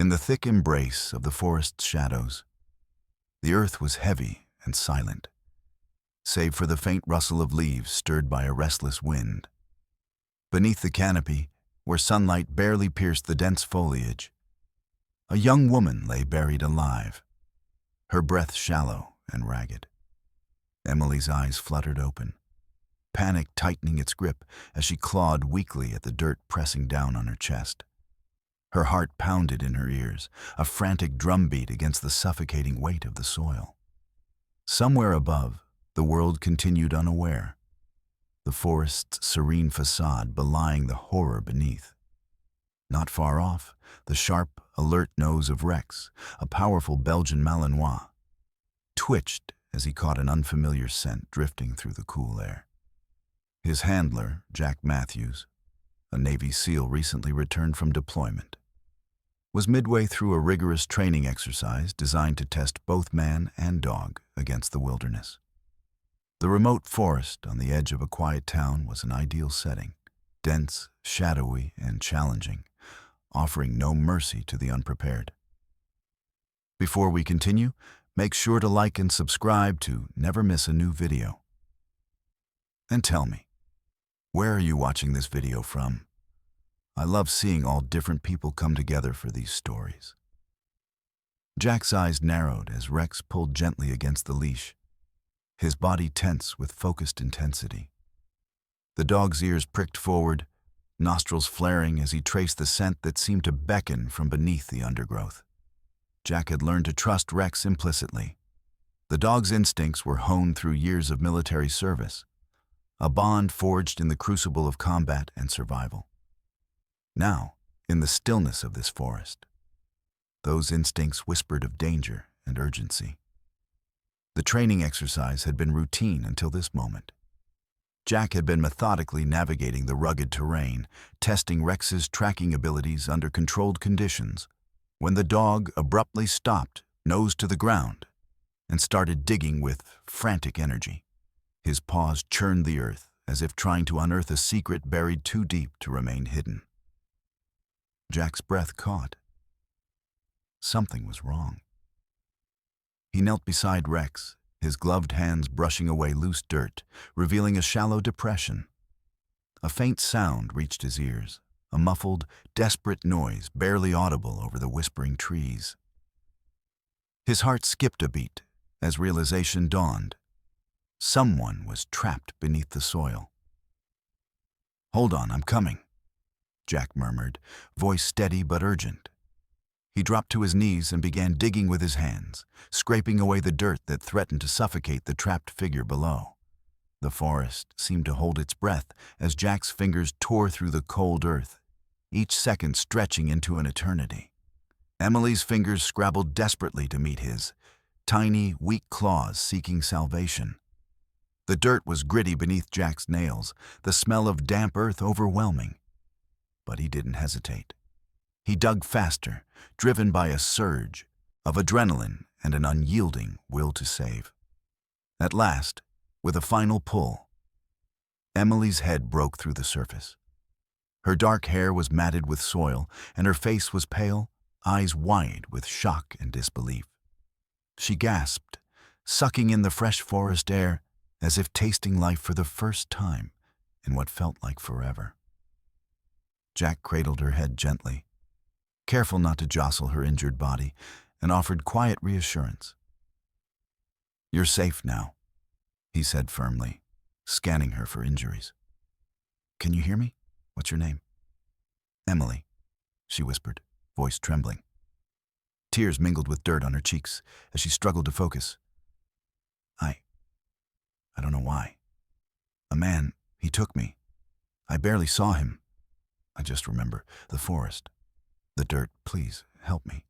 In the thick embrace of the forest's shadows, the earth was heavy and silent, save for the faint rustle of leaves stirred by a restless wind. Beneath the canopy, where sunlight barely pierced the dense foliage, a young woman lay buried alive, her breath shallow and ragged. Emily's eyes fluttered open, panic tightening its grip as she clawed weakly at the dirt pressing down on her chest. Her heart pounded in her ears, a frantic drumbeat against the suffocating weight of the soil. Somewhere above, the world continued unaware, the forest's serene facade belying the horror beneath. Not far off, the sharp, alert nose of Rex, a powerful Belgian Malinois, twitched as he caught an unfamiliar scent drifting through the cool air. His handler, Jack Matthews, a Navy SEAL recently returned from deployment, was midway through a rigorous training exercise designed to test both man and dog against the wilderness. The remote forest on the edge of a quiet town was an ideal setting, dense, shadowy, and challenging, offering no mercy to the unprepared. Before we continue, make sure to like and subscribe to never miss a new video. And tell me, where are you watching this video from? I love seeing all different people come together for these stories. Jack's eyes narrowed as Rex pulled gently against the leash, his body tense with focused intensity. The dog's ears pricked forward, nostrils flaring as he traced the scent that seemed to beckon from beneath the undergrowth. Jack had learned to trust Rex implicitly. The dog's instincts were honed through years of military service, a bond forged in the crucible of combat and survival. Now, in the stillness of this forest, those instincts whispered of danger and urgency. The training exercise had been routine until this moment. Jack had been methodically navigating the rugged terrain, testing Rex's tracking abilities under controlled conditions, when the dog abruptly stopped, nose to the ground, and started digging with frantic energy. His paws churned the earth as if trying to unearth a secret buried too deep to remain hidden. Jack's breath caught. Something was wrong. He knelt beside Rex, his gloved hands brushing away loose dirt, revealing a shallow depression. A faint sound reached his ears, a muffled, desperate noise barely audible over the whispering trees. His heart skipped a beat as realization dawned. Someone was trapped beneath the soil. "Hold on, I'm coming," Jack murmured, voice steady but urgent. He dropped to his knees and began digging with his hands, scraping away the dirt that threatened to suffocate the trapped figure below. The forest seemed to hold its breath as Jack's fingers tore through the cold earth, each second stretching into an eternity. Emily's fingers scrabbled desperately to meet his, tiny, weak claws seeking salvation. The dirt was gritty beneath Jack's nails, the smell of damp earth overwhelming. But he didn't hesitate. He dug faster, driven by a surge of adrenaline and an unyielding will to save. At last, with a final pull, Emily's head broke through the surface. Her dark hair was matted with soil, and her face was pale, eyes wide with shock and disbelief. She gasped, sucking in the fresh forest air as if tasting life for the first time in what felt like forever. Jack cradled her head gently, careful not to jostle her injured body, and offered quiet reassurance. "You're safe now," he said firmly, scanning her for injuries. "Can you hear me? What's your name?" "Emily," she whispered, voice trembling. Tears mingled with dirt on her cheeks as she struggled to focus. I don't know why. A man, he took me. I barely saw him. I just remember the forest. The dirt, please, help me."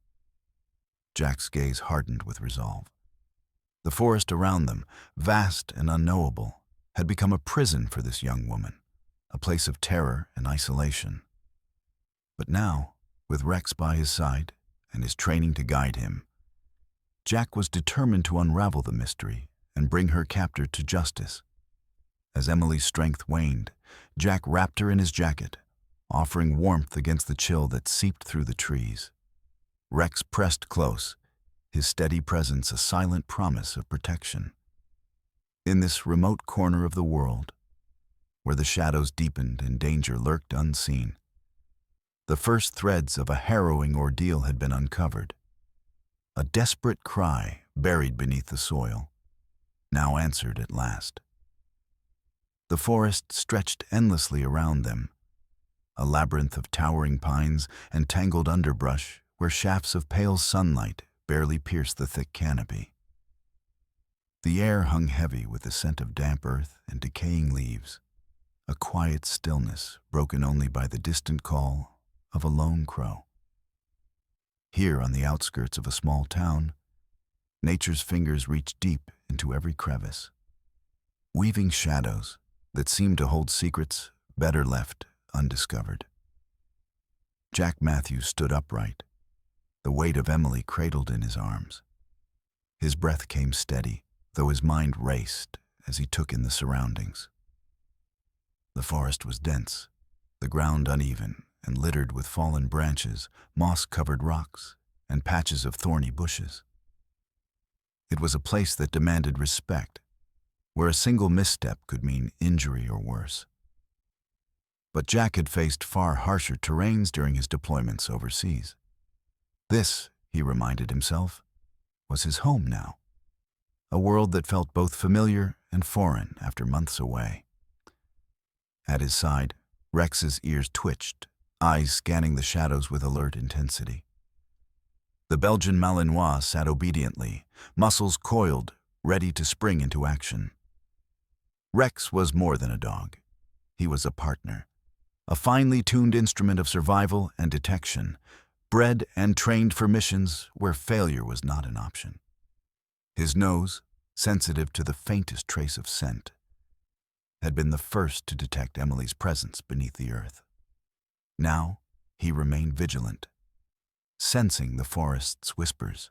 Jack's gaze hardened with resolve. The forest around them, vast and unknowable, had become a prison for this young woman, a place of terror and isolation. But now, with Rex by his side and his training to guide him, Jack was determined to unravel the mystery and bring her captor to justice. As Emily's strength waned, Jack wrapped her in his jacket, offering warmth against the chill that seeped through the trees. Rex pressed close, his steady presence a silent promise of protection. In this remote corner of the world, where the shadows deepened and danger lurked unseen, the first threads of a harrowing ordeal had been uncovered. A desperate cry buried beneath the soil, now answered at last. The forest stretched endlessly around them, a labyrinth of towering pines and tangled underbrush where shafts of pale sunlight barely pierced the thick canopy. The air hung heavy with the scent of damp earth and decaying leaves, a quiet stillness broken only by the distant call of a lone crow. Here on the outskirts of a small town, nature's fingers reached deep into every crevice, weaving shadows that seemed to hold secrets better left undiscovered. Jack Matthews stood upright, the weight of Emily cradled in his arms. His breath came steady, though his mind raced as he took in the surroundings. The forest was dense, the ground uneven and littered with fallen branches, moss-covered rocks, and patches of thorny bushes. It was a place that demanded respect, where a single misstep could mean injury or worse. But Jack had faced far harsher terrains during his deployments overseas. This, he reminded himself, was his home now, a world that felt both familiar and foreign after months away. At his side, Rex's ears twitched, eyes scanning the shadows with alert intensity. The Belgian Malinois sat obediently, muscles coiled, ready to spring into action. Rex was more than a dog. He was a partner, a finely tuned instrument of survival and detection, bred and trained for missions where failure was not an option. His nose, sensitive to the faintest trace of scent, had been the first to detect Emily's presence beneath the earth. Now, he remained vigilant, sensing the forest's whispers.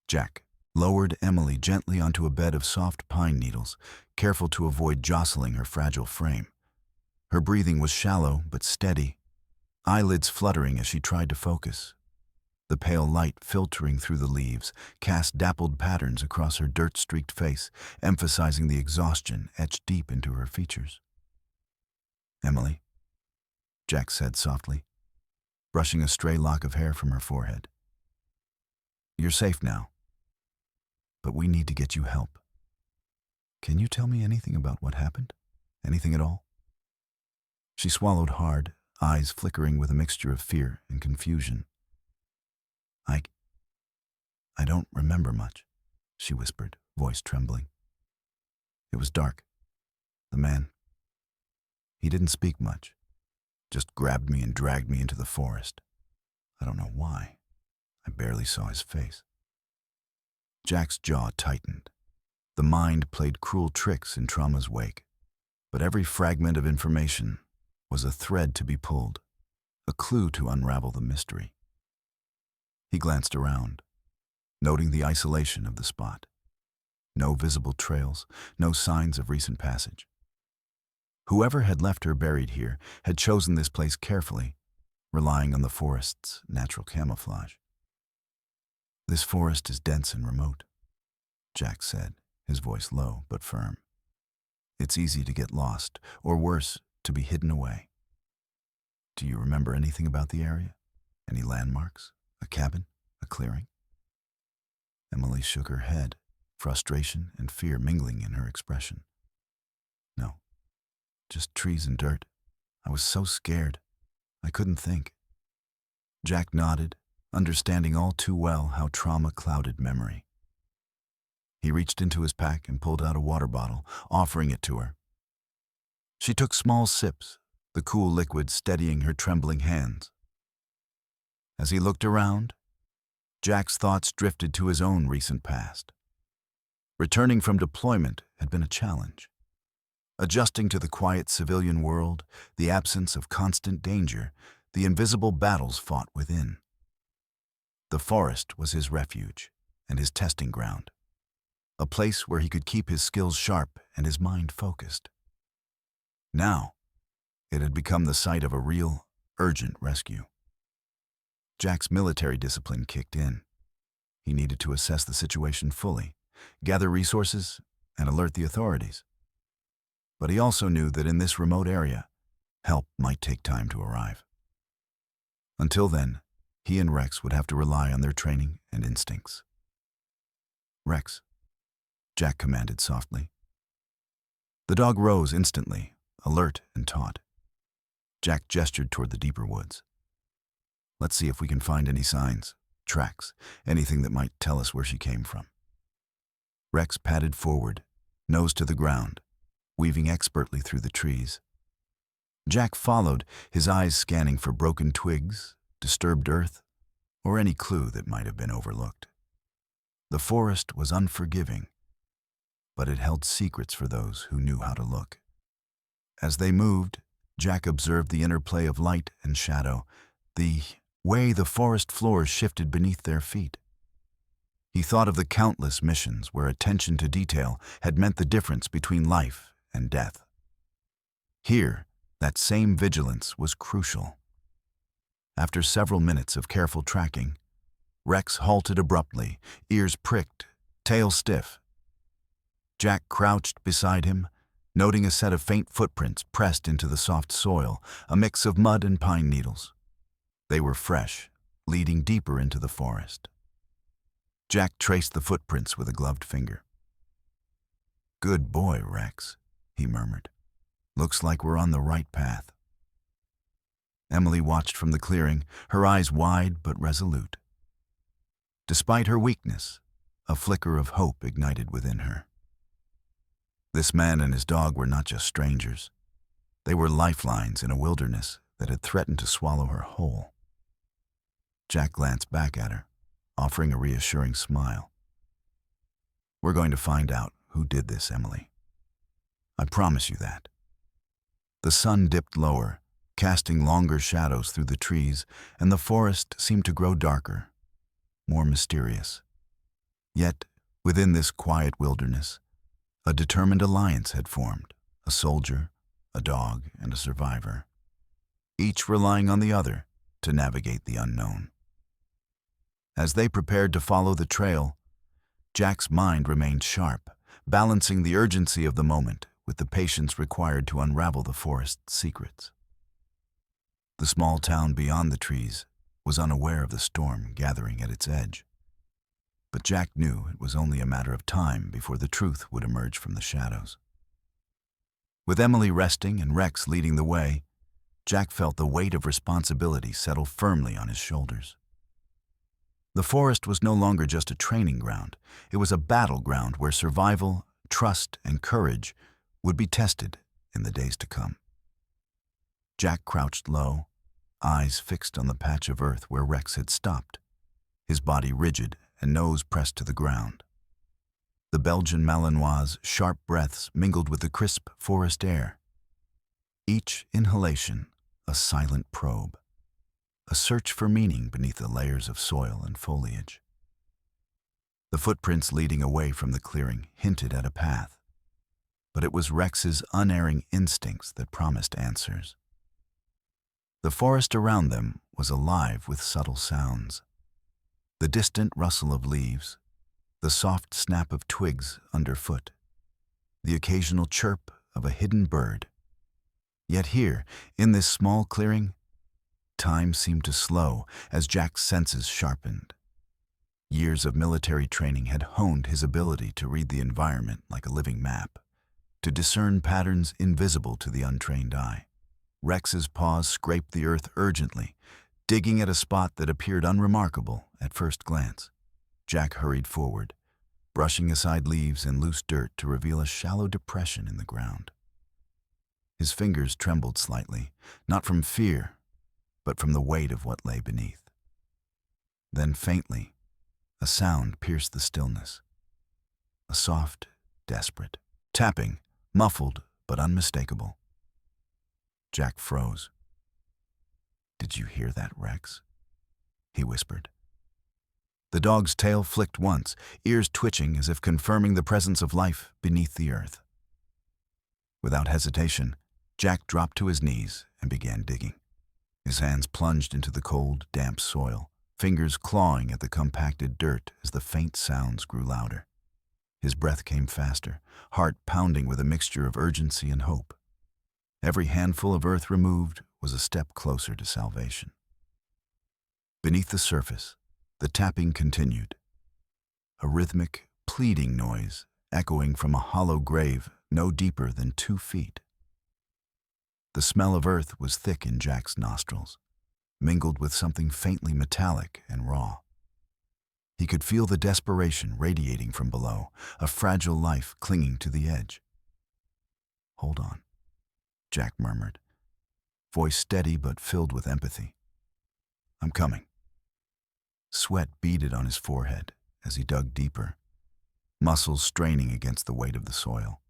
Jack lowered Emily gently onto a bed of soft pine needles, careful to avoid jostling her fragile frame. Her breathing was shallow but steady, eyelids fluttering as she tried to focus. The pale light filtering through the leaves cast dappled patterns across her dirt-streaked face, emphasizing the exhaustion etched deep into her features. "Emily," Jack said softly, brushing a stray lock of hair from her forehead. "You're safe now, but we need to get you help. Can you tell me anything about what happened? Anything at all?" She swallowed hard, eyes flickering with a mixture of fear and confusion. I don't remember much," she whispered, voice trembling. "It was dark. The man, he didn't speak much, just grabbed me and dragged me into the forest. I don't know why. I barely saw his face." Jack's jaw tightened. The mind played cruel tricks in trauma's wake, but every fragment of information was a thread to be pulled, a clue to unravel the mystery. He glanced around, noting the isolation of the spot. No visible trails, no signs of recent passage. Whoever had left her buried here had chosen this place carefully, relying on the forest's natural camouflage. "This forest is dense and remote," Jack said, his voice low but firm. "It's easy to get lost, or worse, to be hidden away. Do you remember anything about the area? Any landmarks? A cabin? A clearing?" Emily shook her head, frustration and fear mingling in her expression. "No, just trees and dirt. I was so scared. I couldn't think." Jack nodded, understanding all too well how trauma clouded memory. He reached into his pack and pulled out a water bottle, offering it to her. She took small sips, the cool liquid steadying her trembling hands. As he looked around, Jack's thoughts drifted to his own recent past. Returning from deployment had been a challenge. Adjusting to the quiet civilian world, the absence of constant danger, the invisible battles fought within. The forest was his refuge and his testing ground, a place where he could keep his skills sharp and his mind focused. Now, it had become the site of a real, urgent rescue. Jack's military discipline kicked in. He needed to assess the situation fully, gather resources, and alert the authorities. But he also knew that in this remote area, help might take time to arrive. Until then, he and Rex would have to rely on their training and instincts. "Rex," Jack commanded softly. The dog rose instantly, alert and taut. Jack gestured toward the deeper woods. "Let's see if we can find any signs, tracks, anything that might tell us where she came from." Rex padded forward, nose to the ground, weaving expertly through the trees. Jack followed, his eyes scanning for broken twigs, disturbed earth, or any clue that might have been overlooked. The forest was unforgiving, but it held secrets for those who knew how to look. As they moved, Jack observed the interplay of light and shadow, the way the forest floor shifted beneath their feet. He thought of the countless missions where attention to detail had meant the difference between life and death. Here, that same vigilance was crucial. After several minutes of careful tracking, Rex halted abruptly, ears pricked, tail stiff. Jack crouched beside him, noting a set of faint footprints pressed into the soft soil, a mix of mud and pine needles. They were fresh, leading deeper into the forest. Jack traced the footprints with a gloved finger. "Good boy, Rex," he murmured. "Looks like we're on the right path." Emily watched from the clearing, her eyes wide but resolute. Despite her weakness, a flicker of hope ignited within her. This man and his dog were not just strangers. They were lifelines in a wilderness that had threatened to swallow her whole. Jack glanced back at her, offering a reassuring smile. "We're going to find out who did this, Emily. I promise you that." The sun dipped lower, casting longer shadows through the trees, and the forest seemed to grow darker, more mysterious. Yet, within this quiet wilderness, a determined alliance had formed, a soldier, a dog, and a survivor, each relying on the other to navigate the unknown. As they prepared to follow the trail, Jack's mind remained sharp, balancing the urgency of the moment with the patience required to unravel the forest's secrets. The small town beyond the trees was unaware of the storm gathering at its edge. But Jack knew it was only a matter of time before the truth would emerge from the shadows. With Emily resting and Rex leading the way, Jack felt the weight of responsibility settle firmly on his shoulders. The forest was no longer just a training ground. It was a battleground where survival, trust, and courage would be tested in the days to come. Jack crouched low, eyes fixed on the patch of earth where Rex had stopped, his body rigid and nose pressed to the ground. The Belgian Malinois' sharp breaths mingled with the crisp forest air. Each inhalation a silent probe, a search for meaning beneath the layers of soil and foliage. The footprints leading away from the clearing hinted at a path, but it was Rex's unerring instincts that promised answers. The forest around them was alive with subtle sounds. The distant rustle of leaves, the soft snap of twigs underfoot, the occasional chirp of a hidden bird. Yet here, in this small clearing, time seemed to slow as Jack's senses sharpened. Years of military training had honed his ability to read the environment like a living map, to discern patterns invisible to the untrained eye. Rex's paws scraped the earth urgently, digging at a spot that appeared unremarkable at first glance. Jack hurried forward, brushing aside leaves and loose dirt to reveal a shallow depression in the ground. His fingers trembled slightly, not from fear, but from the weight of what lay beneath. Then faintly, a sound pierced the stillness. A soft, desperate tapping, muffled but unmistakable. Jack froze. "Did you hear that, Rex?" he whispered. The dog's tail flicked once, ears twitching as if confirming the presence of life beneath the earth. Without hesitation, Jack dropped to his knees and began digging. His hands plunged into the cold, damp soil, fingers clawing at the compacted dirt as the faint sounds grew louder. His breath came faster, heart pounding with a mixture of urgency and hope. Every handful of earth removed was a step closer to salvation. Beneath the surface, the tapping continued, a rhythmic, pleading noise echoing from a hollow grave no deeper than 2 feet. The smell of earth was thick in Jack's nostrils, mingled with something faintly metallic and raw. He could feel the desperation radiating from below, a fragile life clinging to the edge. "Hold on," Jack murmured, voice steady but filled with empathy. "I'm coming." Sweat beaded on his forehead as he dug deeper, muscles straining against the weight of the soil.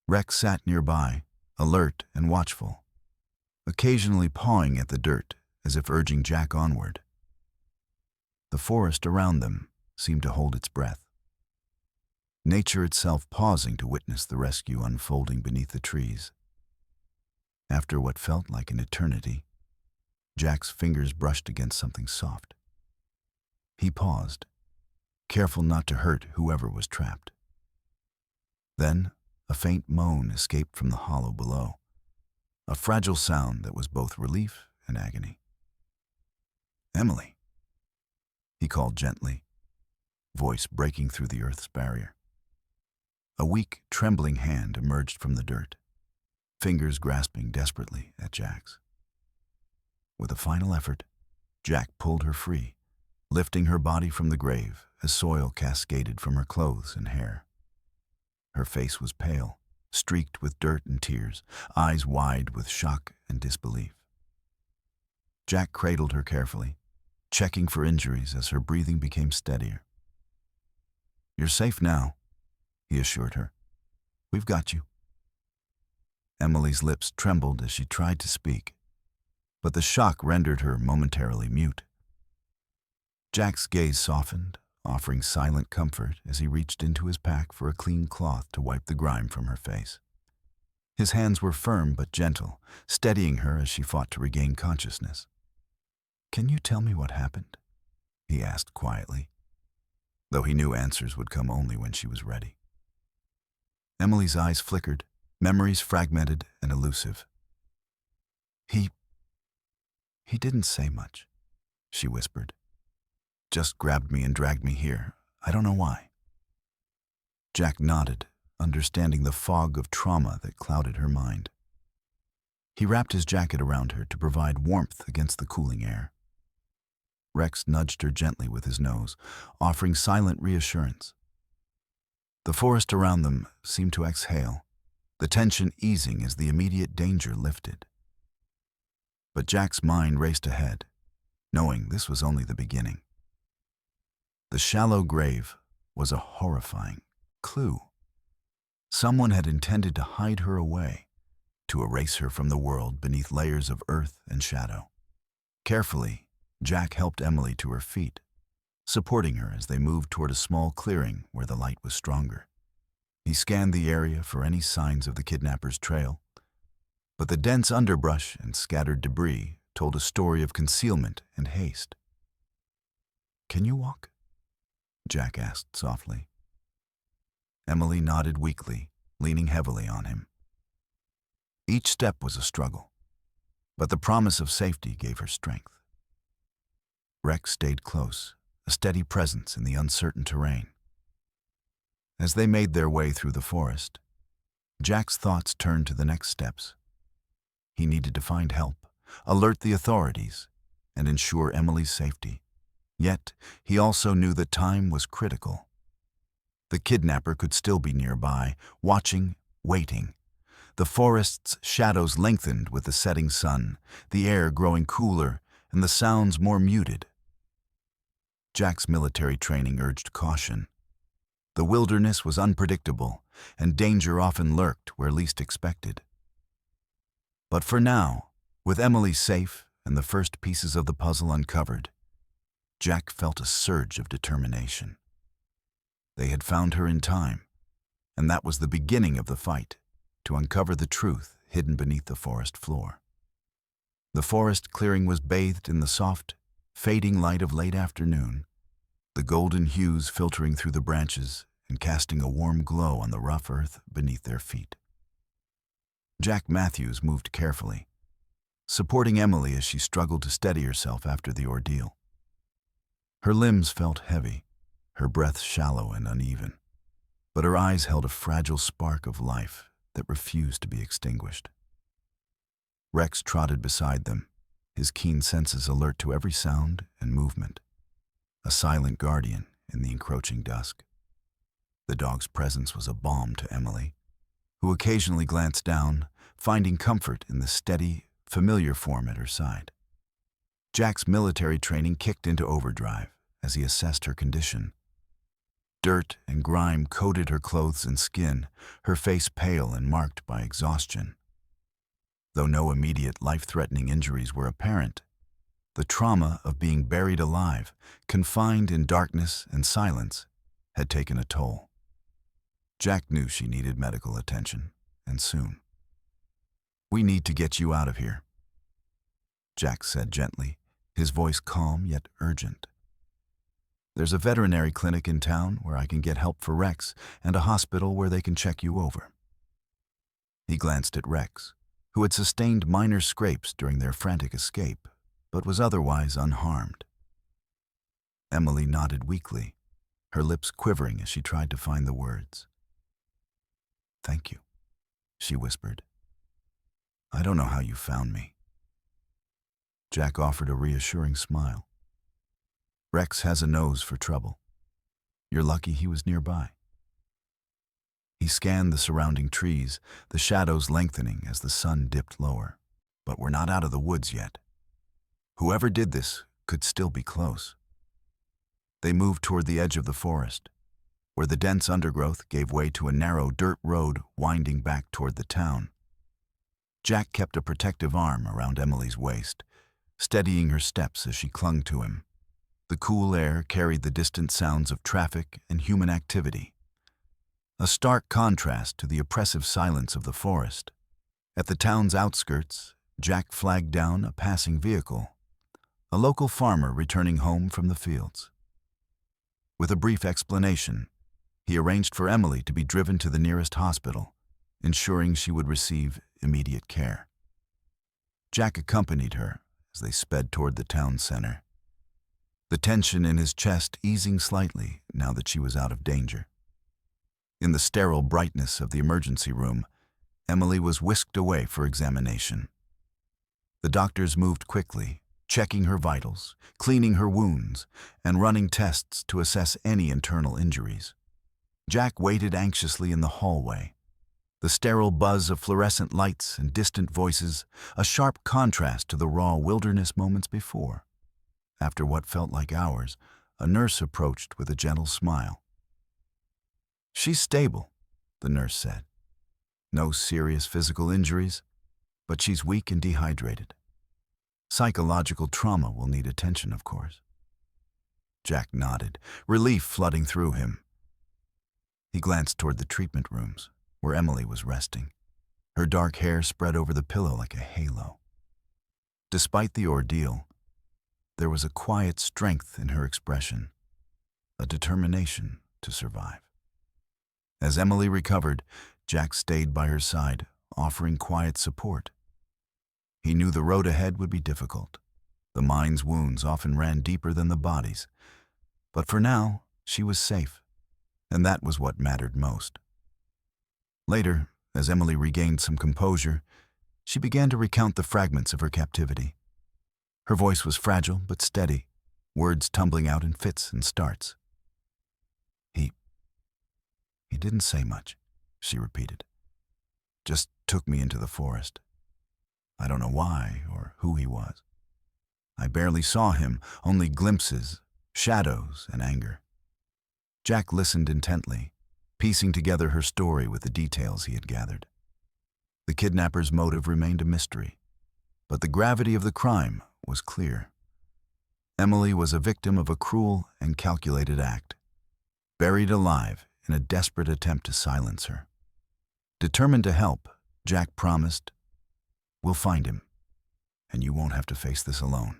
Rex sat nearby, alert and watchful, occasionally pawing at the dirt as if urging Jack onward. The forest around them seemed to hold its breath, nature itself pausing to witness the rescue unfolding beneath the trees. After what felt like an eternity, Jack's fingers brushed against something soft. He paused, careful not to hurt whoever was trapped. Then, a faint moan escaped from the hollow below, a fragile sound that was both relief and agony. "Emily," he called gently, voice breaking through the earth's barrier. A weak, trembling hand emerged from the dirt, fingers grasping desperately at Jack's. With a final effort, Jack pulled her free, lifting her body from the grave as soil cascaded from her clothes and hair. Her face was pale, streaked with dirt and tears, eyes wide with shock and disbelief. Jack cradled her carefully, checking for injuries as her breathing became steadier. "You're safe now," he assured her. "We've got you." Emily's lips trembled as she tried to speak, but the shock rendered her momentarily mute. Jack's gaze softened, offering silent comfort as he reached into his pack for a clean cloth to wipe the grime from her face. His hands were firm but gentle, steadying her as she fought to regain consciousness. "Can you tell me what happened?" he asked quietly, though he knew answers would come only when she was ready. Emily's eyes flickered, memories fragmented and elusive. He didn't say much," she whispered. "Just grabbed me and dragged me here. I don't know why." Jack nodded, understanding the fog of trauma that clouded her mind. He wrapped his jacket around her to provide warmth against the cooling air. Rex nudged her gently with his nose, offering silent reassurance. The forest around them seemed to exhale, the tension easing as the immediate danger lifted. But Jack's mind raced ahead, knowing this was only the beginning. The shallow grave was a horrifying clue. Someone had intended to hide her away, to erase her from the world beneath layers of earth and shadow. Carefully, Jack helped Emily to her feet, supporting her as they moved toward a small clearing where the light was stronger. He scanned the area for any signs of the kidnapper's trail, but the dense underbrush and scattered debris told a story of concealment and haste. "Can you walk?" Jack asked softly. Emily nodded weakly, leaning heavily on him. Each step was a struggle, but the promise of safety gave her strength. Rex stayed close, a steady presence in the uncertain terrain. As they made their way through the forest, Jack's thoughts turned to the next steps. He needed to find help, alert the authorities, and ensure Emily's safety. Yet, he also knew that time was critical. The kidnapper could still be nearby, watching, waiting. The forest's shadows lengthened with the setting sun, the air growing cooler and the sounds more muted. Jack's military training urged caution. The wilderness was unpredictable, and danger often lurked where least expected. But for now, with Emily safe and the first pieces of the puzzle uncovered, Jack felt a surge of determination. They had found her in time, and that was the beginning of the fight to uncover the truth hidden beneath the forest floor. The forest clearing was bathed in the soft, fading light of late afternoon, the golden hues filtering through the branches and casting a warm glow on the rough earth beneath their feet. Jack Matthews moved carefully, supporting Emily as she struggled to steady herself after the ordeal. Her limbs felt heavy, her breath shallow and uneven, but her eyes held a fragile spark of life that refused to be extinguished. Rex trotted beside them, his keen senses alert to every sound and movement, a silent guardian in the encroaching dusk. The dog's presence was a balm to Emily, who occasionally glanced down, finding comfort in the steady, familiar form at her side. Jack's military training kicked into overdrive as he assessed her condition. Dirt and grime coated her clothes and skin, her face pale and marked by exhaustion. Though no immediate life-threatening injuries were apparent, the trauma of being buried alive, confined in darkness and silence, had taken a toll. Jack knew she needed medical attention, and soon. "We need to get you out of here," Jack said gently, his voice calm yet urgent. "There's a veterinary clinic in town where I can get help for Rex, and a hospital where they can check you over." He glanced at Rex, who had sustained minor scrapes during their frantic escape, but was otherwise unharmed. Emily nodded weakly, her lips quivering as she tried to find the words. "Thank you," she whispered. "I don't know how you found me." Jack offered a reassuring smile. "Rex has a nose for trouble. You're lucky he was nearby." He scanned the surrounding trees, the shadows lengthening as the sun dipped lower. But we're not out of the woods yet. Whoever did this could still be close. They moved toward the edge of the forest, where the dense undergrowth gave way to a narrow dirt road winding back toward the town. Jack kept a protective arm around Emily's waist, steadying her steps as she clung to him. The cool air carried the distant sounds of traffic and human activity, a stark contrast to the oppressive silence of the forest. At the town's outskirts, Jack flagged down a passing vehicle, a local farmer returning home from the fields. With a brief explanation, he arranged for Emily to be driven to the nearest hospital, ensuring she would receive immediate care. Jack accompanied her as they sped toward the town center, the tension in his chest easing slightly now that she was out of danger. In the sterile brightness of the emergency room, Emily was whisked away for examination. The doctors moved quickly, checking her vitals, cleaning her wounds, and running tests to assess any internal injuries. Jack waited anxiously in the hallway, the sterile buzz of fluorescent lights and distant voices, a sharp contrast to the raw wilderness moments before. After what felt like hours, a nurse approached with a gentle smile. "She's stable," the nurse said. "No serious physical injuries, but she's weak and dehydrated. Psychological trauma will need attention, of course." Jack nodded, relief flooding through him. He glanced toward the treatment rooms, where Emily was resting, her dark hair spread over the pillow like a halo. Despite the ordeal, there was a quiet strength in her expression, a determination to survive. As Emily recovered, Jack stayed by her side, offering quiet support. He knew the road ahead would be difficult. The mind's wounds often ran deeper than the body's. But for now, she was safe, and that was what mattered most. Later, as Emily regained some composure, she began to recount the fragments of her captivity. Her voice was fragile but steady, words tumbling out in fits and starts. He didn't say much," she repeated. "Just took me into the forest. I don't know why or who he was. I barely saw him, only glimpses, shadows, and anger." Jack listened intently, piecing together her story with the details he had gathered. The kidnapper's motive remained a mystery, but the gravity of the crime was clear. Emily was a victim of a cruel and calculated act, buried alive in a desperate attempt to silence her. Determined to help, Jack promised, "We'll find him, and you won't have to face this alone.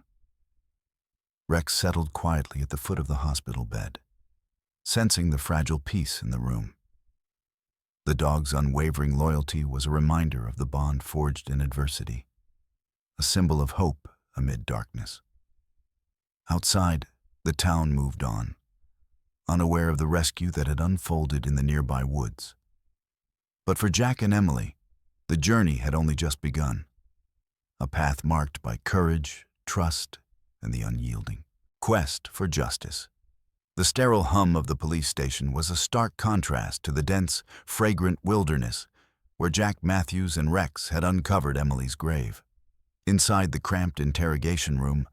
Rex settled quietly at the foot of the hospital bed, sensing the fragile peace in the room. The dog's unwavering loyalty was a reminder of the bond forged in adversity, a symbol of hope amid darkness. Outside, the town moved on, unaware of the rescue that had unfolded in the nearby woods. But for Jack and Emily, the journey had only just begun, a path marked by courage, trust, and the unyielding quest for justice. The sterile hum of the police station was a stark contrast to the dense, fragrant wilderness where Jack Matthews and Rex had uncovered Emily's grave. Inside the cramped interrogation room,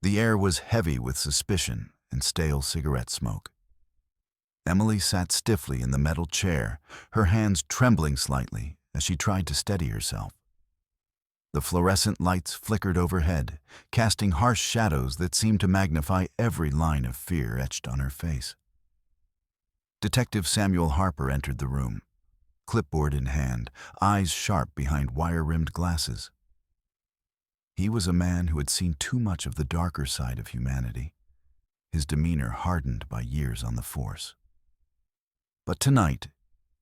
the air was heavy with suspicion and stale cigarette smoke. Emily sat stiffly in the metal chair, her hands trembling slightly as she tried to steady herself. The fluorescent lights flickered overhead, casting harsh shadows that seemed to magnify every line of fear etched on her face. Detective Samuel Harper entered the room, clipboard in hand, eyes sharp behind wire-rimmed glasses. He was a man who had seen too much of the darker side of humanity, his demeanor hardened by years on the force. But tonight,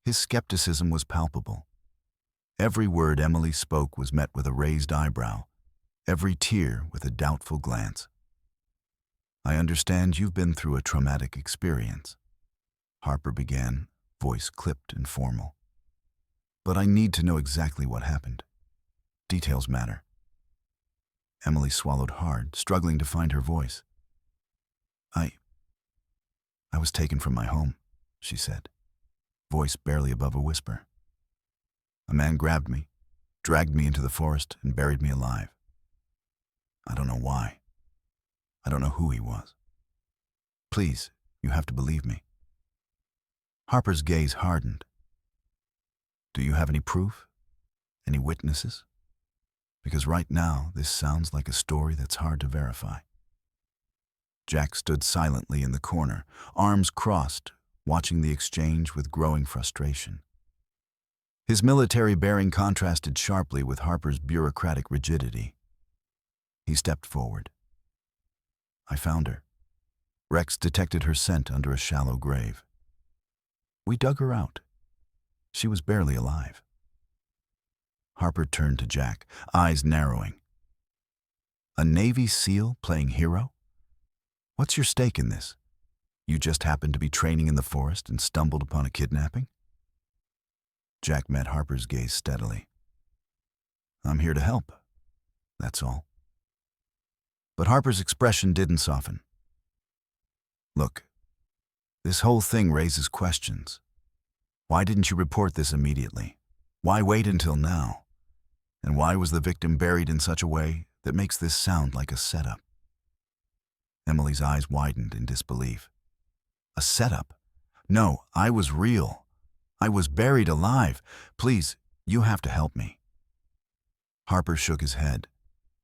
his skepticism was palpable. Every word Emily spoke was met with a raised eyebrow, every tear with a doubtful glance. "I understand you've been through a traumatic experience," Harper began, voice clipped and formal. "But I need to know exactly what happened. Details matter." Emily swallowed hard, struggling to find her voice. I was taken from my home," she said, voice barely above a whisper. "A man grabbed me, dragged me into the forest, and buried me alive. I don't know why. I don't know who he was. Please, you have to believe me." Harper's gaze hardened. "Do you have any proof? Any witnesses? Because right now, this sounds like a story that's hard to verify." Jack stood silently in the corner, arms crossed, watching the exchange with growing frustration. His military bearing contrasted sharply with Harper's bureaucratic rigidity. He stepped forward. "I found her." Rex detected her scent under a shallow grave. "We dug her out. She was barely alive." Harper turned to Jack, eyes narrowing. "A Navy SEAL playing hero? What's your stake in this? You just happened to be training in the forest and stumbled upon a kidnapping?" Jack met Harper's gaze steadily. "I'm here to help. That's all." But Harper's expression didn't soften. "Look, this whole thing raises questions. Why didn't you report this immediately? Why wait until now? And why was the victim buried in such a way that makes this sound like a setup?" Emily's eyes widened in disbelief. "A setup? No, I was real. I was buried alive. Please, you have to help me." Harper shook his head,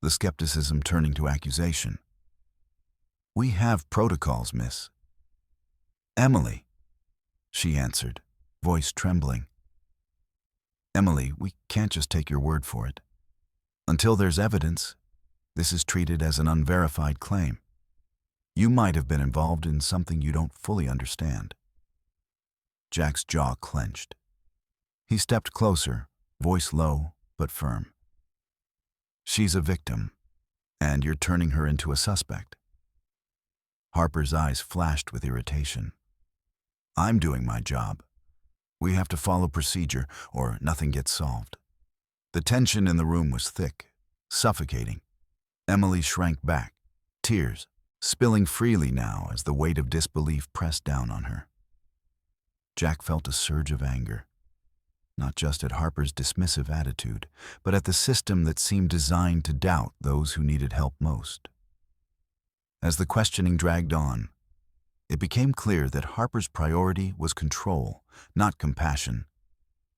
the skepticism turning to accusation. "We have protocols, miss." "Emily," she answered, voice trembling. "Emily, we can't just take your word for it. Until there's evidence, this is treated as an unverified claim. You might have been involved in something you don't fully understand." Jack's jaw clenched. He stepped closer, voice low but firm. "She's a victim, and you're turning her into a suspect." Harper's eyes flashed with irritation. "I'm doing my job. We have to follow procedure, or nothing gets solved." The tension in the room was thick, suffocating. Emily shrank back, tears spilling freely now as the weight of disbelief pressed down on her. Jack felt a surge of anger, not just at Harper's dismissive attitude, but at the system that seemed designed to doubt those who needed help most. As the questioning dragged on, it became clear that Harper's priority was control, not compassion.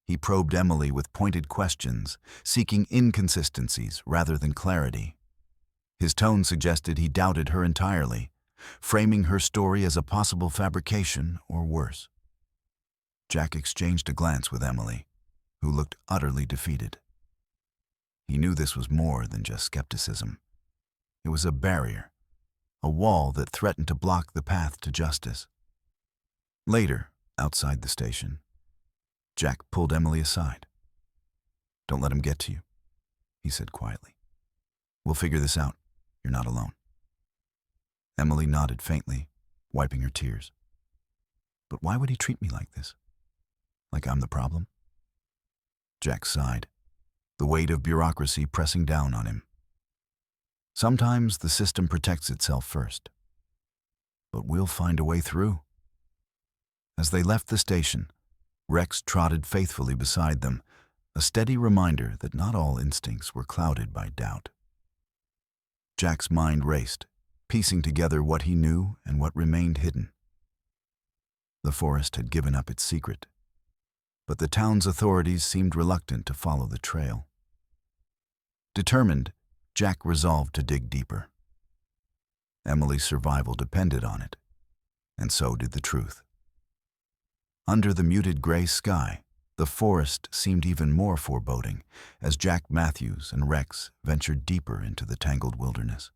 He probed Emily with pointed questions, seeking inconsistencies rather than clarity. His tone suggested he doubted her entirely, framing her story as a possible fabrication or worse. Jack exchanged a glance with Emily, who looked utterly defeated. He knew this was more than just skepticism. It was a barrier, a wall that threatened to block the path to justice. Later, outside the station, Jack pulled Emily aside. "Don't let him get to you," he said quietly. "We'll figure this out. You're not alone." Emily nodded faintly, wiping her tears. "But why would he treat me like this? Like I'm the problem?" Jack sighed, the weight of bureaucracy pressing down on him. Sometimes the system protects itself first. But we'll find a way through. As they left the station, Rex trotted faithfully beside them, a steady reminder that not all instincts were clouded by doubt. Jack's mind raced, piecing together what he knew and what remained hidden. The forest had given up its secret, but the town's authorities seemed reluctant to follow the trail. Determined, Jack resolved to dig deeper. Emily's survival depended on it, and so did the truth. Under the muted gray sky, the forest seemed even more foreboding as Jack Matthews and Rex ventured deeper into the tangled wilderness.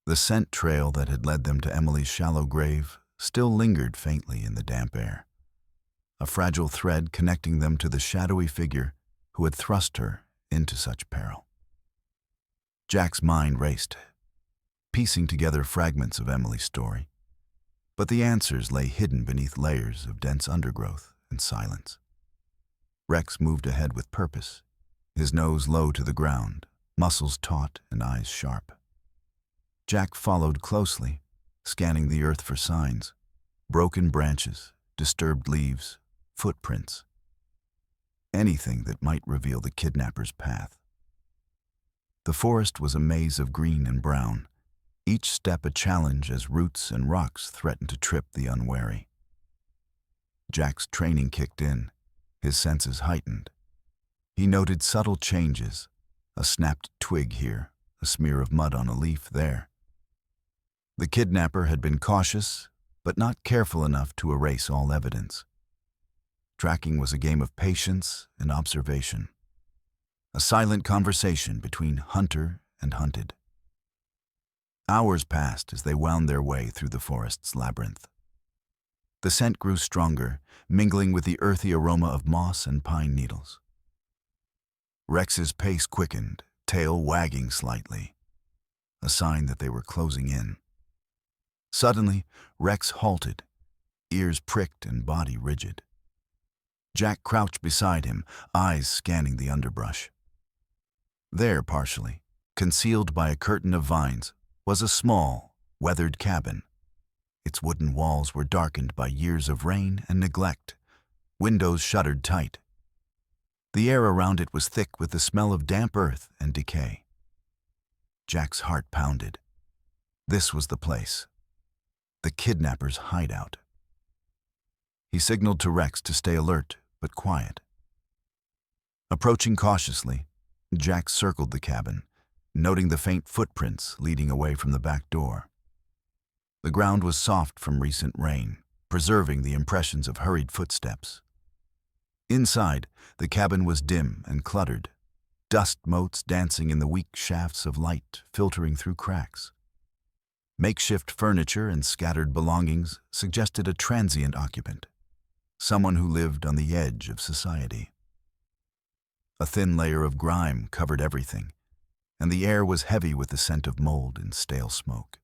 The scent trail that had led them to Emily's shallow grave still lingered faintly in the damp air, a fragile thread connecting them to the shadowy figure who had thrust her into such peril. Jack's mind raced, piecing together fragments of Emily's story, but the answers lay hidden beneath layers of dense undergrowth and silence. Rex moved ahead with purpose, his nose low to the ground, muscles taut and eyes sharp. Jack followed closely, scanning the earth for signs: broken branches, disturbed leaves, footprints. Anything that might reveal the kidnapper's path. The forest was a maze of green and brown, each step a challenge as roots and rocks threatened to trip the unwary. Jack's training kicked in, his senses heightened. He noted subtle changes, a snapped twig here, a smear of mud on a leaf there. The kidnapper had been cautious, but not careful enough to erase all evidence. Tracking was a game of patience and observation, a silent conversation between hunter and hunted. Hours passed as they wound their way through the forest's labyrinth. The scent grew stronger, mingling with the earthy aroma of moss and pine needles. Rex's pace quickened, tail wagging slightly, a sign that they were closing in. Suddenly, Rex halted, ears pricked and body rigid. Jack crouched beside him, eyes scanning the underbrush. There, partially, concealed by a curtain of vines, was a small, weathered cabin. Its wooden walls were darkened by years of rain and neglect, windows shuttered tight. The air around it was thick with the smell of damp earth and decay. Jack's heart pounded. This was the place. The kidnapper's hideout. He signaled to Rex to stay alert but quiet. Approaching cautiously, Jack circled the cabin, noting the faint footprints leading away from the back door. The ground was soft from recent rain, preserving the impressions of hurried footsteps. Inside, the cabin was dim and cluttered, dust motes dancing in the weak shafts of light filtering through cracks. Makeshift furniture and scattered belongings suggested a transient occupant, someone who lived on the edge of society. A thin layer of grime covered everything, and the air was heavy with the scent of mold and stale smoke.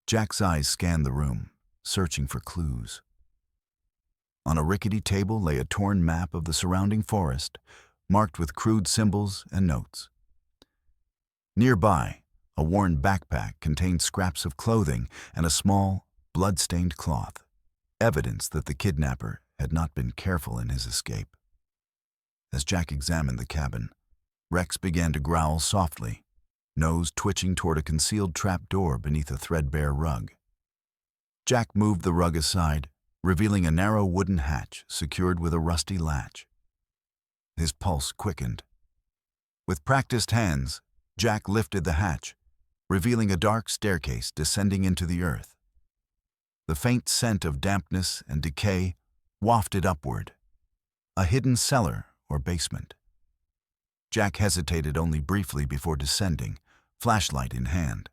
Jack's eyes scanned the room, searching for clues. On a rickety table lay a torn map of the surrounding forest, marked with crude symbols and notes. Nearby, a worn backpack contained scraps of clothing and a small, blood-stained cloth, evidence that the kidnapper had not been careful in his escape. As Jack examined the cabin, Rex began to growl softly, nose twitching toward a concealed trapdoor beneath a threadbare rug. Jack moved the rug aside, revealing a narrow wooden hatch secured with a rusty latch. His pulse quickened. With practiced hands, Jack lifted the hatch, revealing a dark staircase descending into the earth. The faint scent of dampness and decay wafted upward, a hidden cellar or basement. Jack hesitated only briefly before descending, flashlight in hand.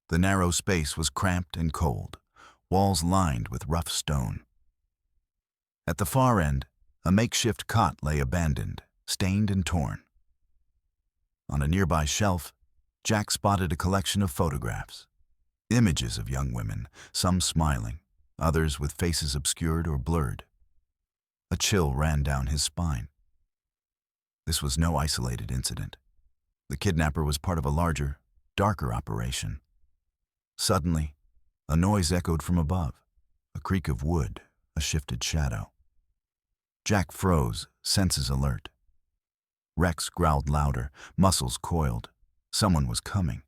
The narrow space was cramped and cold, walls lined with rough stone. At the far end, a makeshift cot lay abandoned, stained and torn. On a nearby shelf, Jack spotted a collection of photographs. Images of young women, some smiling, others with faces obscured or blurred. A chill ran down his spine. This was no isolated incident. The kidnapper was part of a larger, darker operation. Suddenly, a noise echoed from above, a creak of wood, a shifted shadow. Jack froze, senses alert. Rex growled louder, muscles coiled. Someone was coming.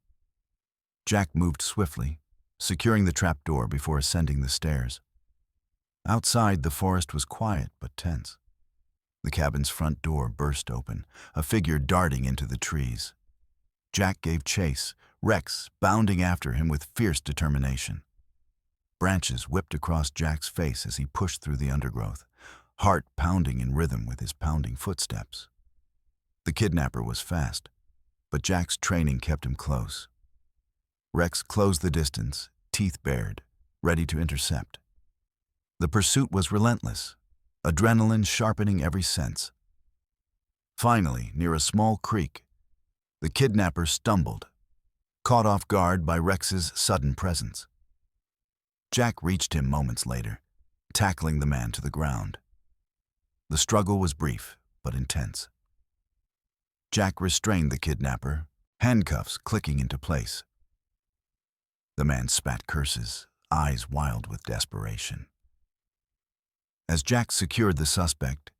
Jack moved swiftly, securing the trapdoor before ascending the stairs. Outside, the forest was quiet but tense. The cabin's front door burst open, a figure darting into the trees. Jack gave chase, Rex bounding after him with fierce determination. Branches whipped across Jack's face as he pushed through the undergrowth, heart pounding in rhythm with his pounding footsteps. The kidnapper was fast, but Jack's training kept him close. Rex closed the distance, teeth bared, ready to intercept. The pursuit was relentless, adrenaline sharpening every sense. Finally, near a small creek, the kidnapper stumbled, caught off guard by Rex's sudden presence. Jack reached him moments later, tackling the man to the ground. The struggle was brief but intense. Jack restrained the kidnapper, handcuffs clicking into place. The man spat curses, eyes wild with desperation. As Jack secured the suspect,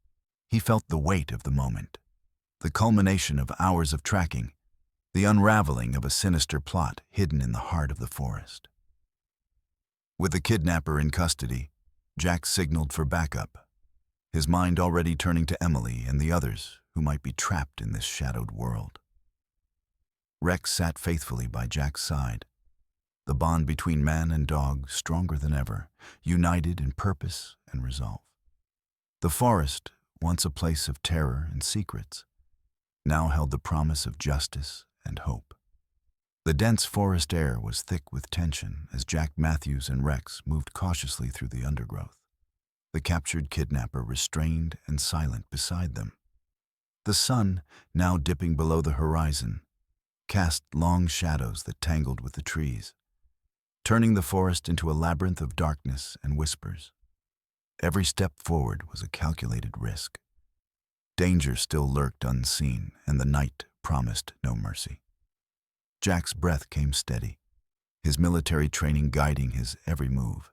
he felt the weight of the moment, the culmination of hours of tracking, the unraveling of a sinister plot hidden in the heart of the forest. With the kidnapper in custody, Jack signaled for backup, his mind already turning to Emily and the others who might be trapped in this shadowed world. Rex sat faithfully by Jack's side, the bond between man and dog stronger than ever, united in purpose and resolve. The forest, once a place of terror and secrets, now held the promise of justice and hope. The dense forest air was thick with tension as Jack Matthews and Rex moved cautiously through the undergrowth, the captured kidnapper restrained and silent beside them. The sun, now dipping below the horizon, cast long shadows that tangled with the trees, turning the forest into a labyrinth of darkness and whispers. Every step forward was a calculated risk. Danger still lurked unseen, and the night promised no mercy. Jack's breath came steady, his military training guiding his every move.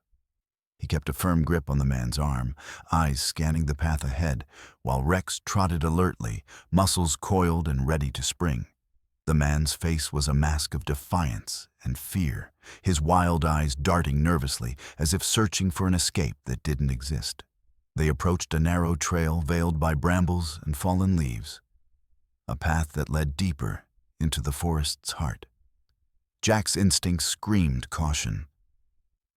He kept a firm grip on the man's arm, eyes scanning the path ahead, while Rex trotted alertly, muscles coiled and ready to spring. The man's face was a mask of defiance and fear, his wild eyes darting nervously as if searching for an escape that didn't exist. They approached a narrow trail veiled by brambles and fallen leaves, a path that led deeper into the forest's heart. Jack's instincts screamed caution.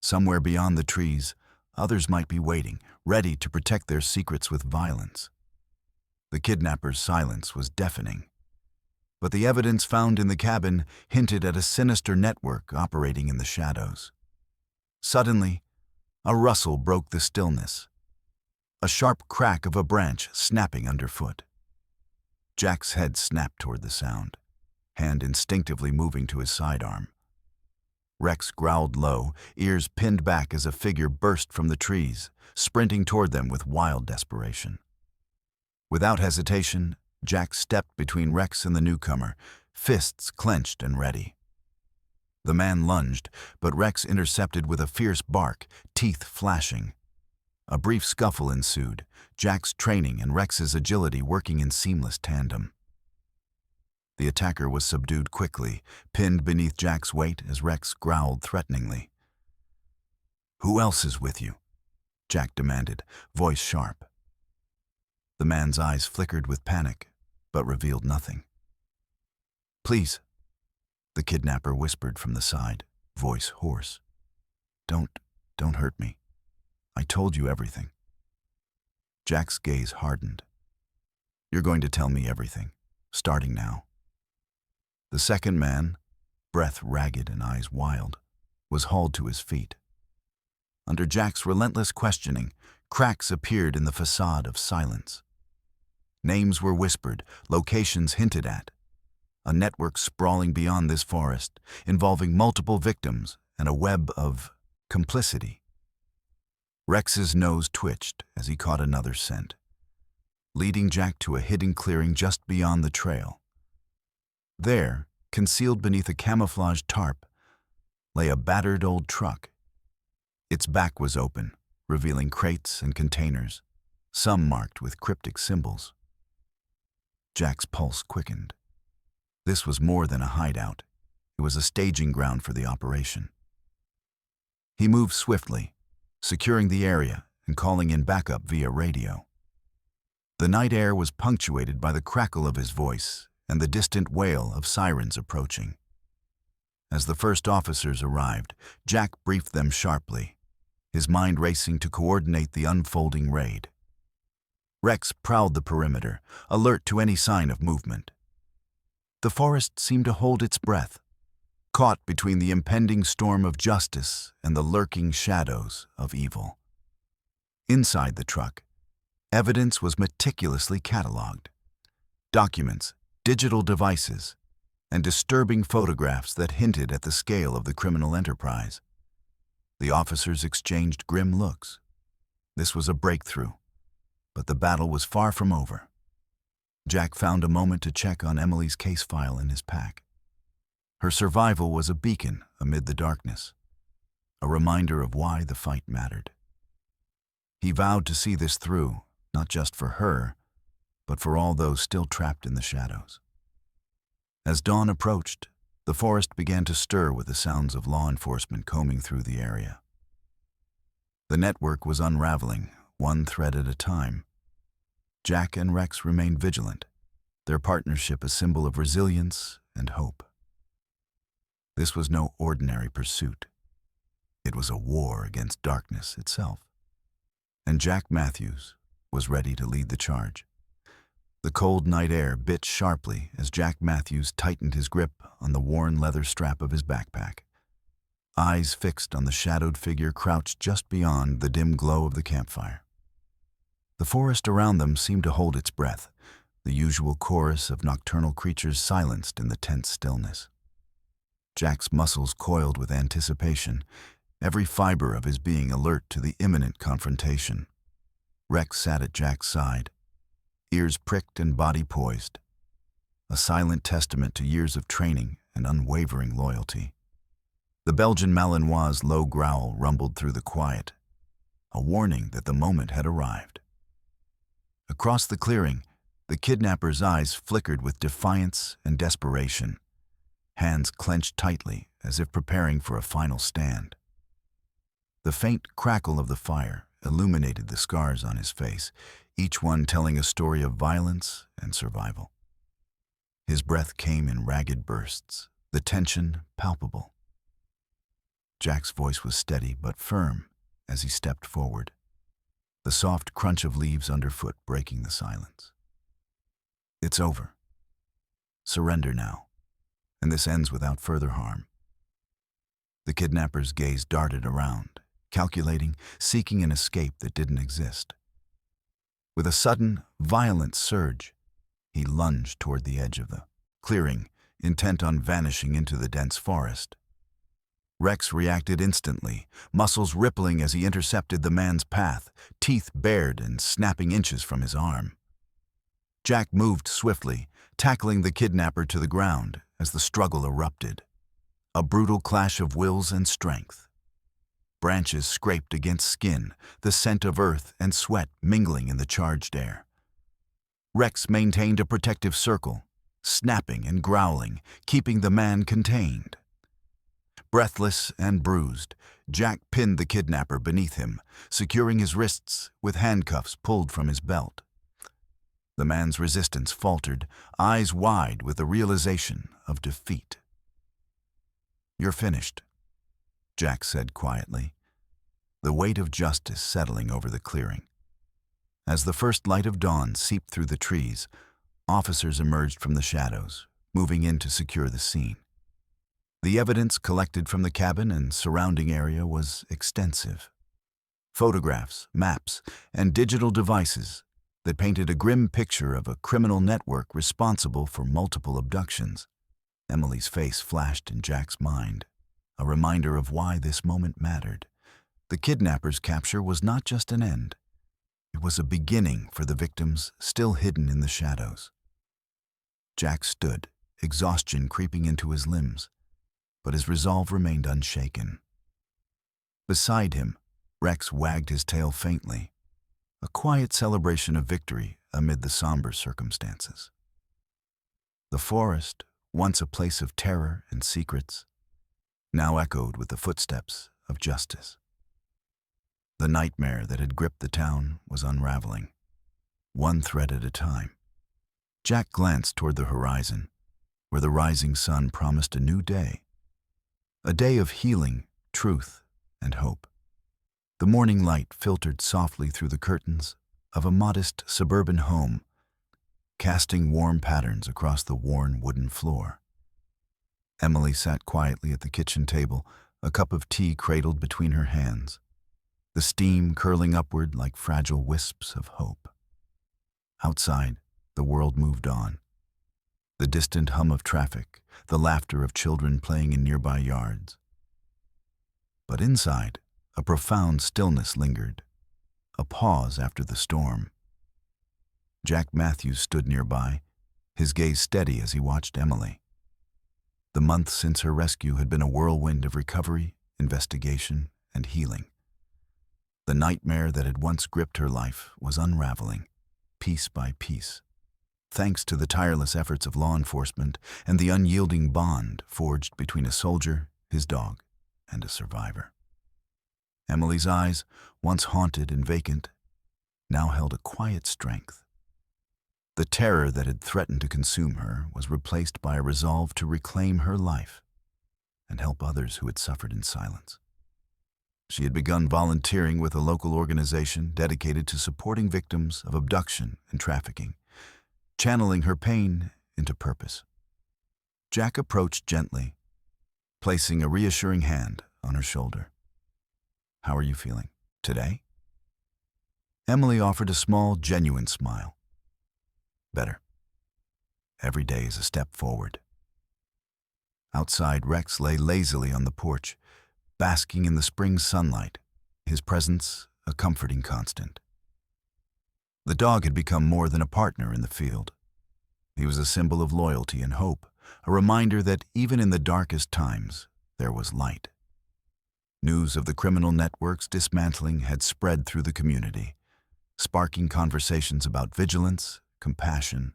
Somewhere beyond the trees, others might be waiting, ready to protect their secrets with violence. The kidnapper's silence was deafening, but the evidence found in the cabin hinted at a sinister network operating in the shadows. Suddenly, a rustle broke the stillness, a sharp crack of a branch snapping underfoot. Jack's head snapped toward the sound, hand instinctively moving to his sidearm. Rex growled low, ears pinned back as a figure burst from the trees, sprinting toward them with wild desperation. Without hesitation, Jack stepped between Rex and the newcomer, fists clenched and ready. The man lunged, but Rex intercepted with a fierce bark, teeth flashing. A brief scuffle ensued, Jack's training and Rex's agility working in seamless tandem. The attacker was subdued quickly, pinned beneath Jack's weight as Rex growled threateningly. "Who else is with you?" Jack demanded, voice sharp. The man's eyes flickered with panic, but revealed nothing. "Please," the kidnapper whispered from the side, voice hoarse. Don't hurt me. I told you everything." Jack's gaze hardened. You're going to tell me everything, starting now." The second man, breath ragged and eyes wild, was hauled to his feet. Under Jack's relentless questioning, cracks appeared in the facade of silence. Names were whispered, locations hinted at. A network sprawling beyond this forest, involving multiple victims and a web of complicity. Rex's nose twitched as he caught another scent, leading Jack to a hidden clearing just beyond the trail. There, concealed beneath a camouflaged tarp, lay a battered old truck. Its back was open, revealing crates and containers, some marked with cryptic symbols. Jack's pulse quickened. This was more than a hideout. It was a staging ground for the operation. He moved swiftly, securing the area and calling in backup via radio. The night air was punctuated by the crackle of his voice and the distant wail of sirens approaching. As the first officers arrived, Jack briefed them sharply, his mind racing to coordinate the unfolding raid. Rex prowled the perimeter, alert to any sign of movement. The forest seemed to hold its breath, caught between the impending storm of justice and the lurking shadows of evil. Inside the truck, evidence was meticulously catalogued. Documents, digital devices, and disturbing photographs that hinted at the scale of the criminal enterprise. The officers exchanged grim looks. This was a breakthrough, but the battle was far from over. Jack found a moment to check on Emily's case file in his pack. Her survival was a beacon amid the darkness, a reminder of why the fight mattered. He vowed to see this through, not just for her, but for all those still trapped in the shadows. As dawn approached, the forest began to stir with the sounds of law enforcement combing through the area. The network was unraveling, one thread at a time. Jack and Rex remained vigilant, their partnership a symbol of resilience and hope. This was no ordinary pursuit. It was a war against darkness itself. And Jack Matthews was ready to lead the charge. The cold night air bit sharply as Jack Matthews tightened his grip on the worn leather strap of his backpack, eyes fixed on the shadowed figure crouched just beyond the dim glow of the campfire. The forest around them seemed to hold its breath, the usual chorus of nocturnal creatures silenced in the tense stillness. Jack's muscles coiled with anticipation, every fiber of his being alert to the imminent confrontation. Rex sat at Jack's side, ears pricked and body poised, a silent testament to years of training and unwavering loyalty. The Belgian Malinois' low growl rumbled through the quiet, a warning that the moment had arrived. Across the clearing, the kidnapper's eyes flickered with defiance and desperation, hands clenched tightly as if preparing for a final stand. The faint crackle of the fire illuminated the scars on his face, each one telling a story of violence and survival. His breath came in ragged bursts, the tension palpable. Jack's voice was steady but firm as he stepped forward, the soft crunch of leaves underfoot breaking the silence. "It's over. Surrender now, and this ends without further harm." The kidnapper's gaze darted around, calculating, seeking an escape that didn't exist. With a sudden, violent surge, he lunged toward the edge of the clearing, intent on vanishing into the dense forest. Rex reacted instantly, muscles rippling as he intercepted the man's path, teeth bared and snapping inches from his arm. Jack moved swiftly, tackling the kidnapper to the ground as the struggle erupted. A brutal clash of wills and strength. Branches scraped against skin, the scent of earth and sweat mingling in the charged air. Rex maintained a protective circle, snapping and growling, keeping the man contained. Breathless and bruised, Jack pinned the kidnapper beneath him, securing his wrists with handcuffs pulled from his belt. The man's resistance faltered, eyes wide with the realization of defeat. "You're finished," Jack said quietly, the weight of justice settling over the clearing. As the first light of dawn seeped through the trees, officers emerged from the shadows, moving in to secure the scene. The evidence collected from the cabin and surrounding area was extensive. Photographs, maps, and digital devices that painted a grim picture of a criminal network responsible for multiple abductions. Emily's face flashed in Jack's mind, a reminder of why this moment mattered. The kidnapper's capture was not just an end. It was a beginning for the victims still hidden in the shadows. Jack stood, exhaustion creeping into his limbs, but his resolve remained unshaken. Beside him, Rex wagged his tail faintly, a quiet celebration of victory amid the somber circumstances. The forest, once a place of terror and secrets, now echoed with the footsteps of justice. The nightmare that had gripped the town was unraveling, one thread at a time. Jack glanced toward the horizon, where the rising sun promised a new day. A day of healing, truth, and hope. The morning light filtered softly through the curtains of a modest suburban home, casting warm patterns across the worn wooden floor. Emily sat quietly at the kitchen table, a cup of tea cradled between her hands, the steam curling upward like fragile wisps of hope. Outside, the world moved on. The distant hum of traffic, the laughter of children playing in nearby yards. But inside, a profound stillness lingered, a pause after the storm. Jack Matthews stood nearby, his gaze steady as he watched Emily. The months since her rescue had been a whirlwind of recovery, investigation, and healing. The nightmare that had once gripped her life was unraveling, piece by piece, thanks to the tireless efforts of law enforcement and the unyielding bond forged between a soldier, his dog, and a survivor. Emily's eyes, once haunted and vacant, now held a quiet strength. The terror that had threatened to consume her was replaced by a resolve to reclaim her life and help others who had suffered in silence. She had begun volunteering with a local organization dedicated to supporting victims of abduction and trafficking, channeling her pain into purpose. Jack approached gently, placing a reassuring hand on her shoulder. "How are you feeling today?" Emily offered a small, genuine smile. "Better. Every day is a step forward." Outside, Rex lay lazily on the porch, basking in the spring sunlight, his presence a comforting constant. The dog had become more than a partner in the field. He was a symbol of loyalty and hope, a reminder that even in the darkest times, there was light. News of the criminal network's dismantling had spread through the community, sparking conversations about vigilance, compassion,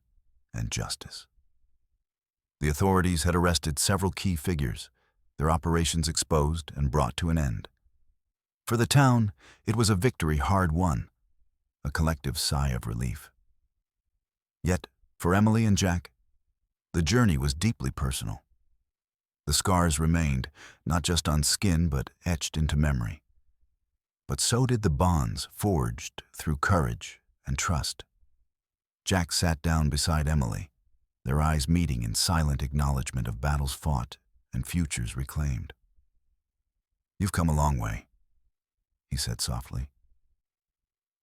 and justice. The authorities had arrested several key figures, their operations exposed and brought to an end. For the town, it was a victory hard won, a collective sigh of relief. Yet, for Emily and Jack, the journey was deeply personal. The scars remained, not just on skin, but etched into memory. But so did the bonds forged through courage and trust. Jack sat down beside Emily, their eyes meeting in silent acknowledgement of battles fought and futures reclaimed. "You've come a long way," he said softly.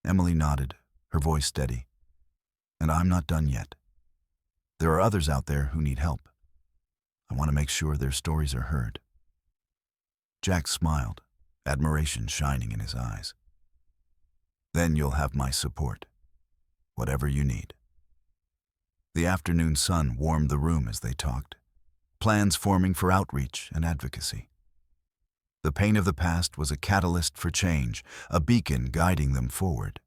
Emily nodded, her voice steady. "And I'm not done yet. There are others out there who need help. I want to make sure their stories are heard." Jack smiled, admiration shining in his eyes. "Then you'll have my support, whatever you need." The afternoon sun warmed the room as they talked, plans forming for outreach and advocacy. The pain of the past was a catalyst for change, a beacon guiding them forward.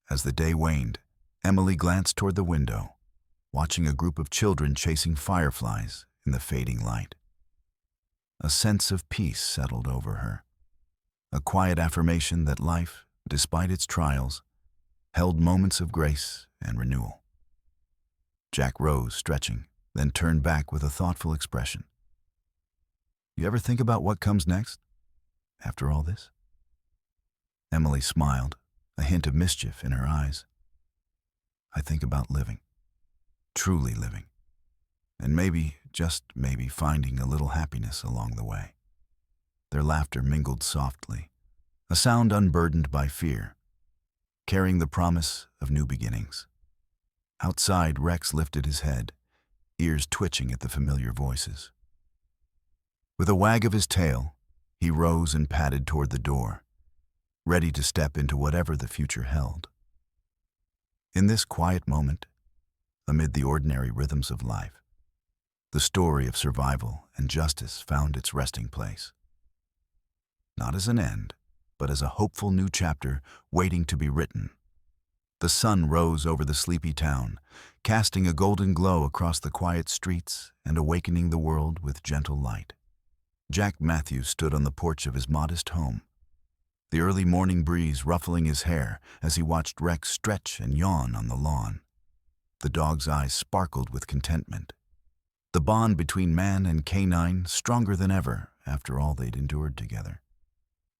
As the day waned, Emily glanced toward the window, watching a group of children chasing fireflies in the fading light. A sense of peace settled over her, a quiet affirmation that life, despite its trials, held moments of grace and renewal. Jack rose, stretching, then turned back with a thoughtful expression. "You ever think about what comes next, after all this?" Emily smiled, a hint of mischief in her eyes. I think about living, truly living, and maybe, just maybe, finding a little happiness along the way. Their laughter mingled softly, a sound unburdened by fear, carrying the promise of new beginnings. Outside, Rex lifted his head, ears twitching at the familiar voices. With a wag of his tail, he rose and padded toward the door, ready to step into whatever the future held. In this quiet moment, amid the ordinary rhythms of life, the story of survival and justice found its resting place. Not as an end, but as a hopeful new chapter waiting to be written. The sun rose over the sleepy town, casting a golden glow across the quiet streets and awakening the world with gentle light. Jack Matthews stood on the porch of his modest home, the early morning breeze ruffling his hair as he watched Rex stretch and yawn on the lawn. The dog's eyes sparkled with contentment. The bond between man and canine stronger than ever after all they'd endured together.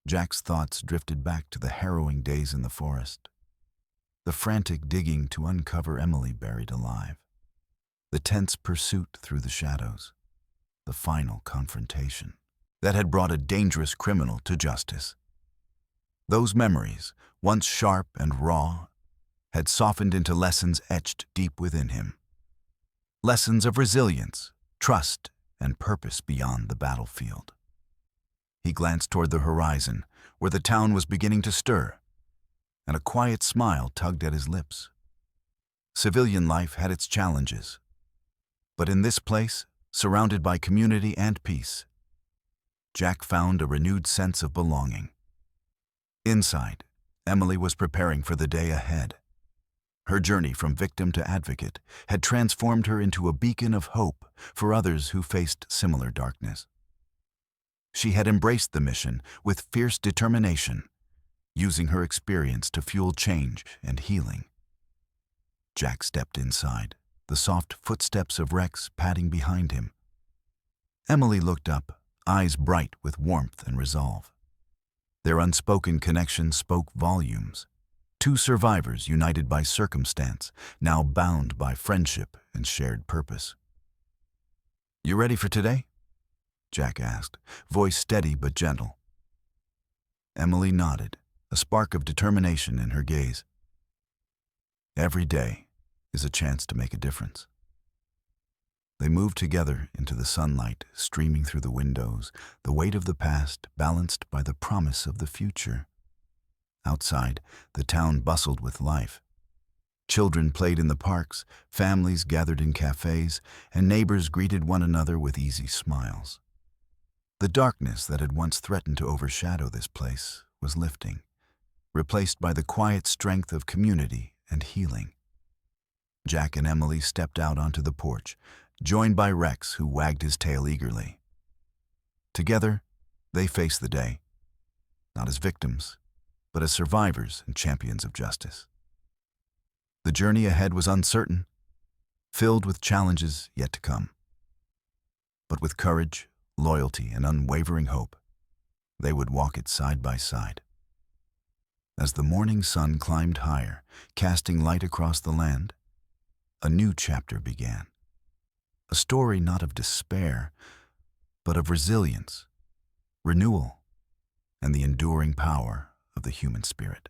Jack's thoughts drifted back to the harrowing days in the forest, the frantic digging to uncover Emily buried alive, the tense pursuit through the shadows, the final confrontation that had brought a dangerous criminal to justice. Those memories, once sharp and raw, had softened into lessons etched deep within him. Lessons of resilience, trust, and purpose beyond the battlefield. He glanced toward the horizon, where the town was beginning to stir, and a quiet smile tugged at his lips. Civilian life had its challenges, but in this place, surrounded by community and peace, Jack found a renewed sense of belonging. Inside, Emily was preparing for the day ahead. Her journey from victim to advocate had transformed her into a beacon of hope for others who faced similar darkness. She had embraced the mission with fierce determination, using her experience to fuel change and healing. Jack stepped inside, the soft footsteps of Rex padding behind him. Emily looked up, eyes bright with warmth and resolve. Their unspoken connection spoke volumes. Two survivors united by circumstance, now bound by friendship and shared purpose. "You ready for today?" Jack asked, voice steady but gentle. Emily nodded, a spark of determination in her gaze. Every day is a chance to make a difference. They moved together into the sunlight streaming through the windows, the weight of the past balanced by the promise of the future. Outside, the town bustled with life. Children played in the parks, families gathered in cafes, and neighbors greeted one another with easy smiles. The darkness that had once threatened to overshadow this place was lifting, replaced by the quiet strength of community and healing. Jack and Emily stepped out onto the porch, joined by Rex, who wagged his tail eagerly. Together, they faced the day, not as victims, but as survivors and champions of justice. The journey ahead was uncertain, filled with challenges yet to come. But with courage, loyalty, and unwavering hope, they would walk it side by side. As the morning sun climbed higher, casting light across the land, a new chapter began. A story not of despair, but of resilience, renewal, and the enduring power of the human spirit.